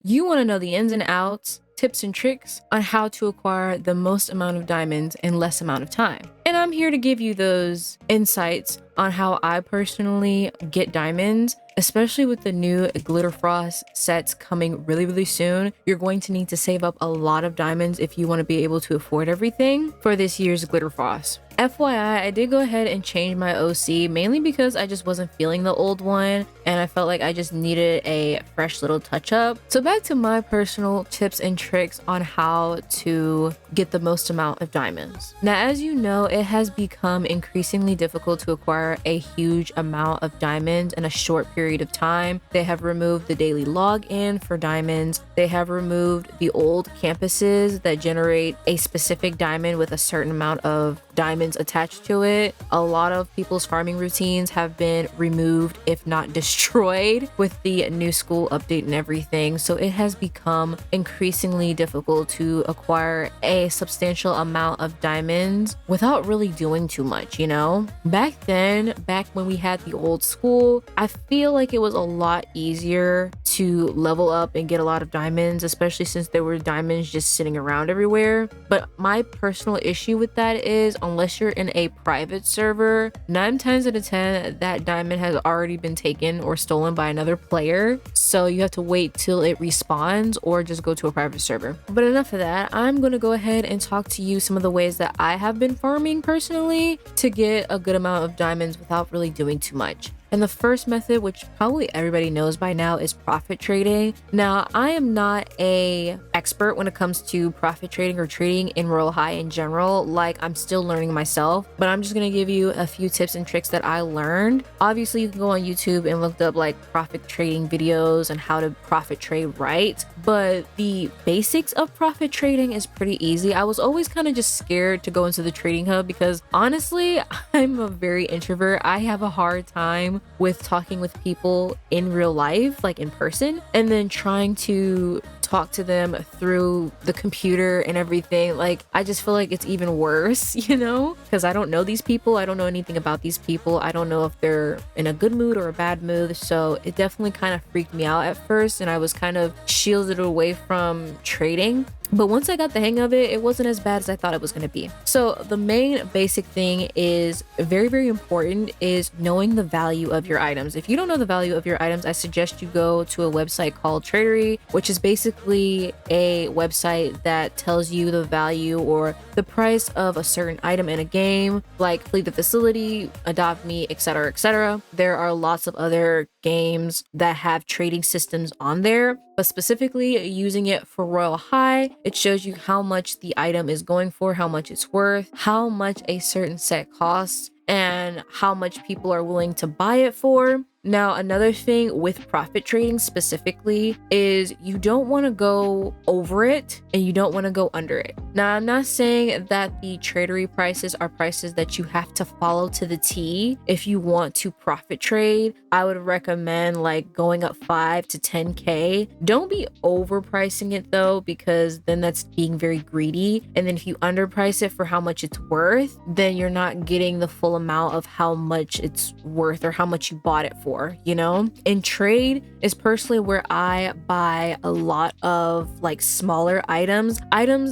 You want to know the ins and outs, tips and tricks on how to acquire the most amount of diamonds in less amount of time. And I'm here to give you those insights on how I personally get diamonds, especially with the new glitter frost sets coming really soon. You're going to need to save up a lot of diamonds if you want to be able to afford everything for this year's glitter frost. FYI, I did go ahead and change my OC mainly because I just wasn't feeling the old one and I felt like I just needed a fresh little touch up. So back to my personal tips and tricks on how to get the most amount of diamonds. Now, as you know, it has become increasingly difficult to acquire a huge amount of diamonds in a short period of time. They have removed the daily login for diamonds. They have removed the old campuses that generate a specific diamond with a certain amount of diamonds attached to it. A lot of people's farming routines have been removed, if not destroyed, with the new school update and everything. So it has become increasingly difficult to acquire a substantial amount of diamonds without really doing too much, you know? Back when we had the old school, I feel like it was a lot easier to level up and get a lot of diamonds, especially since there were diamonds just sitting around everywhere. But my personal issue with that is, unless you're in a private server, 9 times out of 10 that diamond has already been taken or stolen by another player, so you have to wait till it respawns or just go to a private server. But enough of that, I'm gonna go ahead and talk to you some of the ways that I have been farming personally to get a good amount of diamonds without really doing too much. And the first method, which probably everybody knows by now, is profit trading. Now, I am not a expert when it comes to profit trading or trading in Royal High in general. Like, I'm still learning myself, but I'm just gonna give you a few tips and tricks that I learned. Obviously, you can go on YouTube and look up like profit trading videos and how to profit trade right. But the basics of profit trading is pretty easy. I was always kind of just scared to go into the trading hub because honestly, I'm a very introvert. I have a hard time with talking with people in real life, like in person, and then trying to talk to them through the computer and everything. Like, I just feel like it's even worse, you know, because I don't know these people. I don't know anything about these people. I don't know if they're in a good mood or a bad mood. So it definitely kind of freaked me out at first, and I was kind of shielded away from trading. But once I got the hang of it, it wasn't as bad as I thought it was going to be. So the main basic thing is very important is knowing the value of your items. If you don't know the value of your items, I suggest you go to a website called Tradery, which is basically a website that tells you the value or the price of a certain item in a game, like Flee the Facility, Adopt Me, etc., etc. There are lots of other games that have trading systems on there, but specifically using it for Royal High, it shows you how much the item is going for, how much it's worth, how much a certain set costs, and how much people are willing to buy it for. Now, another thing with profit trading specifically is you don't want to go over it and you don't want to go under it. Now, I'm not saying that the tradery prices are prices that you have to follow to the T if you want to profit trade. I would recommend like going up 5 to 10K. Don't be overpricing it though, because then that's being very greedy. And then if you underprice it for how much it's worth, then you're not getting the full amount of how much it's worth or how much you bought it for. You know, and trade is personally where I buy a lot of like smaller items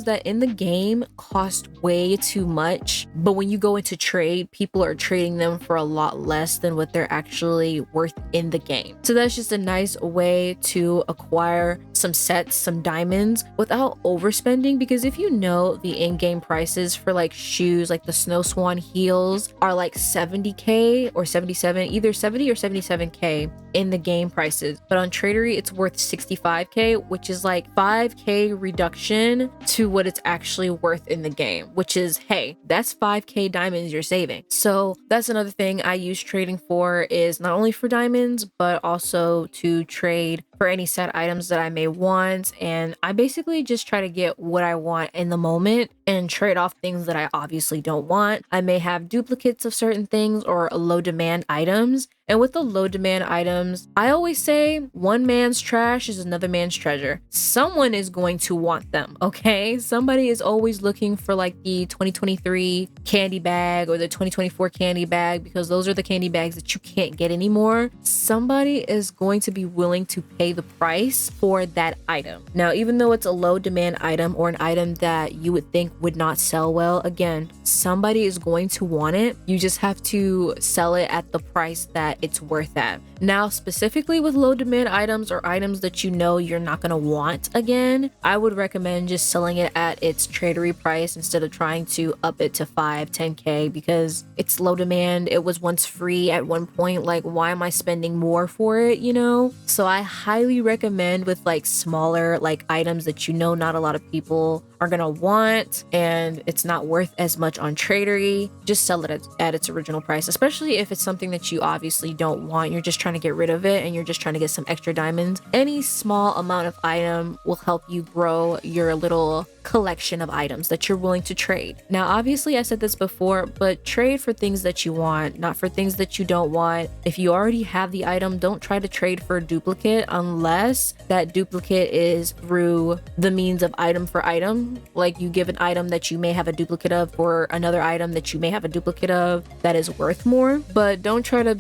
that in the game cost way too much, but when you go into trade, people are trading them for a lot less than what they're actually worth in the game. So that's just a nice way to acquire some sets, some diamonds without overspending, because if you know the in-game prices for like shoes, like the Snow Swan heels are like 70k or 77, either 70 or 77k in the game prices, but on Tradery it's worth 65k, which is like 5k reduction to what it's actually worth in the game, which is, hey, that's 5k diamonds you're saving. So that's another thing I use trading for, is not only for diamonds but also to trade for any set items that I may want. And I basically just try to get what I want in the moment and trade off things that I obviously don't want. I may have duplicates of certain things or low demand items. And with the low demand items, I always say one man's trash is another man's treasure. Someone is going to want them, okay? Somebody is always looking for like the 2023 candy bag or the 2024 candy bag, because those are the candy bags that you can't get anymore. Somebody is going to be willing to pay the price for that item. Now, even though it's a low demand item or an item that you would think would not sell well, again, somebody is going to want it. You just have to sell it at the price that it's worth at. Now, specifically with low demand items or items that you know you're not going to want again, I would recommend just selling it at its tradery price instead of trying to up it to 10K, because it's low demand. It was once free at one point. Like, why am I spending more for it, you know? So I highly recommend with like smaller like items that you know not a lot of people are gonna want and it's not worth as much on Tradery, just sell it at its original price, especially if it's something that you obviously don't want. You're just trying to get rid of it and you're just trying to get some extra diamonds. Any small amount of item will help you grow your little collection of items that you're willing to trade. Now, obviously, I said this before, but trade for things that you want, not for things that you don't want. If you already have the item, don't try to trade for a duplicate unless that duplicate is through the means of item for item. Like you give an item that you may have a duplicate of for another item that you may have a duplicate of that is worth more. But don't try to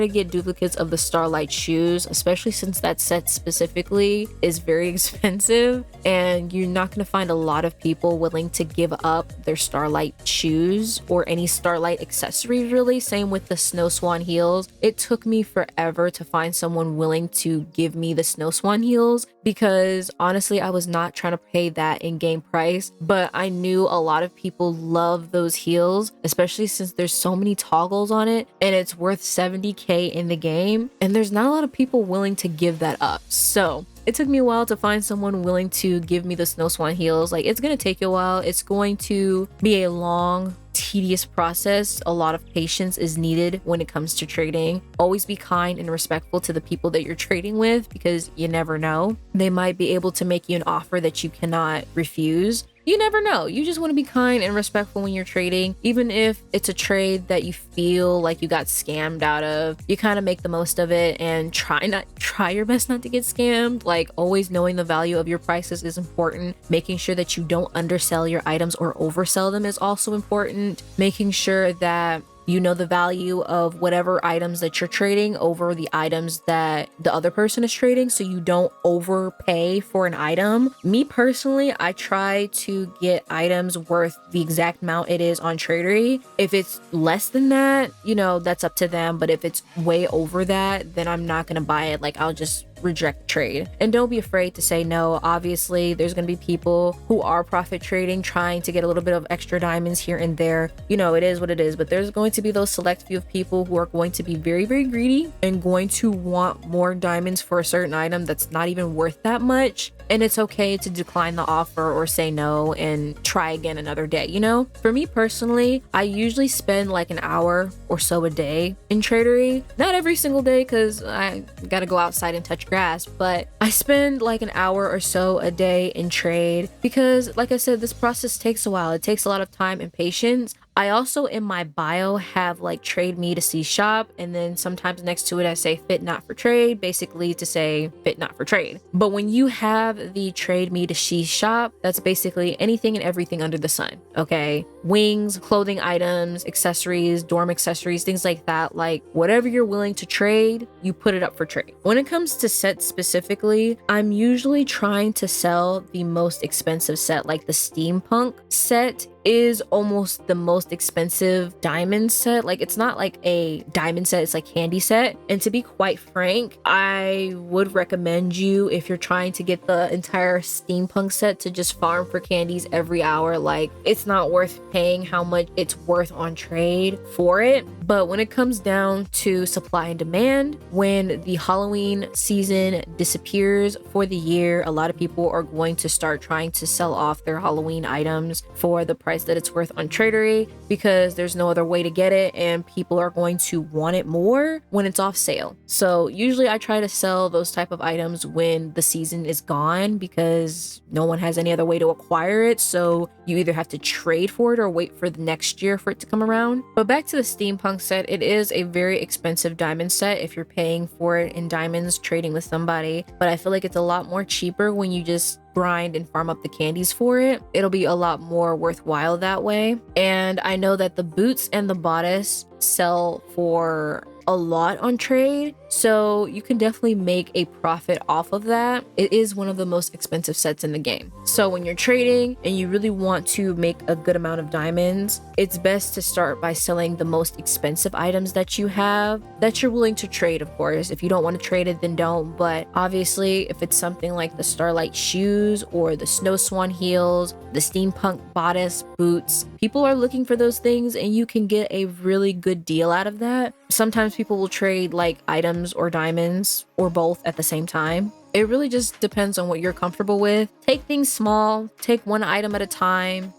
get duplicates of the Starlight shoes, especially since that set specifically is very expensive and you're not going to find a lot of people willing to give up their Starlight shoes or any Starlight accessories, really. Same with the Snow Swan heels. It took me forever to find someone willing to give me the Snow Swan heels because honestly, I was not trying to pay that in-game price, but I knew a lot of people love those heels, especially since there's so many toggles on it and it's worth 70K in the game, and there's not a lot of people willing to give that up. So it took me a while to find someone willing to give me the Snow Swan heels. Like, it's going to take you a while. It's going to be a long, tedious process. A lot of patience is needed when it comes to trading. Always be kind and respectful to the people that you're trading with because you never know. They might be able to make you an offer that you cannot refuse. You never know. You just want to be kind and respectful when you're trading. Even if it's a trade that you feel like you got scammed out of, you kind of make the most of it and try your best not to get scammed. Like, always knowing the value of your prices is important. Making sure that you don't undersell your items or oversell them is also important. Making sure that you know the value of whatever items that you're trading over the items that the other person is trading, so you don't overpay for an item. Me personally, I try to get items worth the exact amount it is on Tradery. If it's less than that, you know, that's up to them. But if it's way over that, then I'm not gonna buy it. Like, I'll just reject the trade. And don't be afraid to say no. Obviously, there's going to be people who are profit trading, trying to get a little bit of extra diamonds here and there. You know, it is what it is, but there's going to be those select few of people who are going to be very, very greedy and going to want more diamonds for a certain item that's not even worth that much. And it's okay to decline the offer or say no and try again another day. You know, for me personally, I usually spend like an hour or so a day in Tradery. Not every single day because I gotta go outside and touch grass, but I spend like an hour or so a day in trade because, like I said, this process takes a while. It takes a lot of time and patience. I also in my bio have like trade me to see shop, and then sometimes next to it I say fit not for trade, basically to say fit not for trade. But when you have the trade me to see shop, that's basically anything and everything under the sun. Okay, wings, clothing items, accessories, dorm accessories, things like that. Like, whatever you're willing to trade, you put it up for trade. When it comes to sets specifically, I'm usually trying to sell the most expensive set. Like the steampunk set is almost the most expensive diamond set. Like, it's not like a diamond set, it's like candy set. And to be quite frank, I would recommend you, if you're trying to get the entire steampunk set, to just farm for candies every hour. Like, it's not worth paying how much it's worth on trade for it. But when it comes down to supply and demand, when the Halloween season disappears for the year, a lot of people are going to start trying to sell off their Halloween items for the price that it's worth on Tradery, because there's no other way to get it and people are going to want it more when it's off sale. So usually I try to sell those type of items when the season is gone, because no one has any other way to acquire it. So you either have to trade for it or wait for the next year for it to come around. But back to the steampunk set, it is a very expensive diamond set if you're paying for it in diamonds trading with somebody, but I feel like it's a lot more cheaper when you just grind and farm up the candies for it. It'll be a lot more worthwhile that way. And I know that the boots and the bodice sell for a lot on trade, so you can definitely make a profit off of that. It is one of the most expensive sets in the game. So when you're trading and you really want to make a good amount of diamonds, it's best to start by selling the most expensive items that you have that you're willing to trade. Of course, if you don't want to trade it, then don't. But obviously, if it's something like the Starlight shoes or the Snow Swan heels, the steampunk bodice, boots, people are looking for those things and you can get a really good deal out of that. Sometimes people will trade like items or diamonds or both at the same time. It really just depends on what you're comfortable with. Take things small, take one item at a time,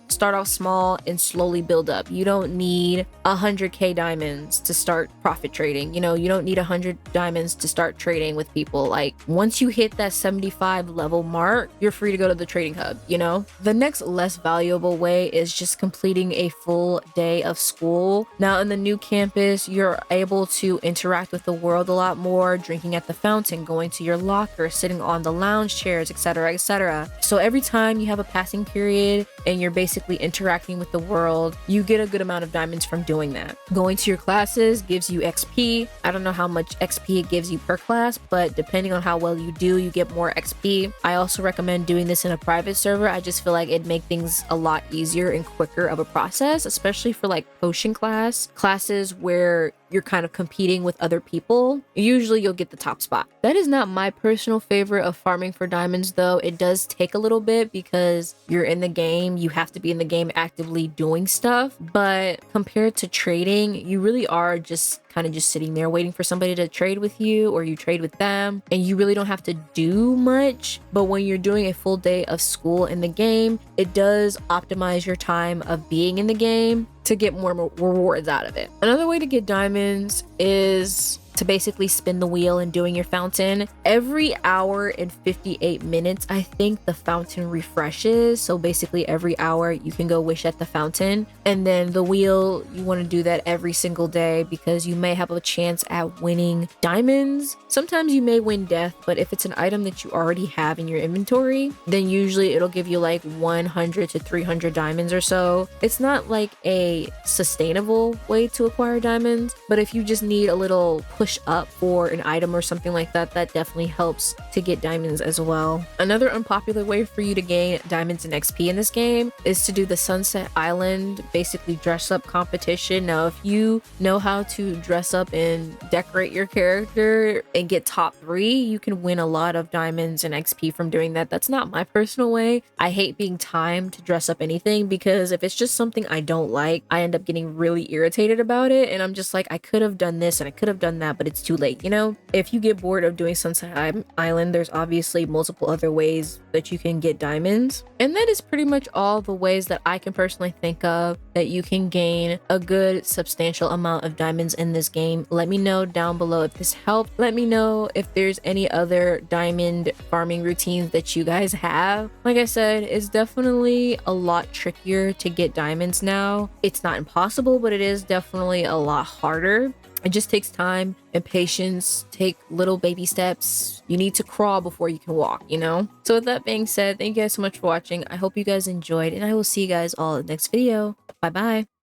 start off small and slowly build up. You don't need 100k diamonds to start profit trading. You don't need 100 diamonds to start trading with people. Like once you hit that 75 level mark, you're free to go to the trading hub, The next less valuable way is just completing a full day of school. Now in the new campus, you're able to interact with the world a lot more, drinking at the fountain, going to your locker, sitting on the lounge chairs, etc., etc. So every time you have a passing period and you're basically interacting with the world, you get a good amount of diamonds from doing that. Going to your classes gives you XP. I don't know how much XP it gives you per class, but depending on how well you do, you get more XP. I also recommend doing this in a private server. I just feel like it'd make things a lot easier and quicker of a process, especially for like potion classes where you're kind of competing with other people. Usually you'll get the top spot. That is not my personal favorite of farming for diamonds though. It does take a little bit because you're in the game, you have to be in the game actively doing stuff, but compared to trading, you really are just sitting there waiting for somebody to trade with you, or you trade with them, and you really don't have to do much. But when you're doing a full day of school in the game, it does optimize your time of being in the game to get more rewards out of it. Another way to get diamonds is to basically spin the wheel and doing your fountain. Every hour and 58 minutes, I think the fountain refreshes. So basically every hour you can go wish at the fountain. And then the wheel, you want to do that every single day because you may have a chance at winning diamonds. Sometimes you may win death, but if it's an item that you already have in your inventory, then usually it'll give you like 100 to 300 diamonds or so. It's not like a sustainable way to acquire diamonds, but if you just need a little push up for an item or something like that, that definitely helps to get diamonds as well. Another unpopular way for you to gain diamonds and XP in this game is to do the Sunset Island, basically dress up competition. Now, if you know how to dress up and decorate your character and get top 3, you can win a lot of diamonds and XP from doing that. That's not my personal way. I hate being timed to dress up anything because if it's just something I don't like, I end up getting really irritated about it. And I'm just like, I could have done this and I could have done that, but it's too late. If you get bored of doing Sunset Island, there's obviously multiple other ways that you can get diamonds. And that is pretty much all the ways that I can personally think of that you can gain a good substantial amount of diamonds in this game. Let me know down below if this helped. Let me know if there's any other diamond farming routines that you guys have. Like I said, it's definitely a lot trickier to get diamonds now. It's not impossible, but it is definitely a lot harder. It just takes time and patience. Take little baby steps. You need to crawl before you can walk, So with that being said, thank you guys so much for watching. I hope you guys enjoyed, and I will see you guys all in the next video. Bye bye.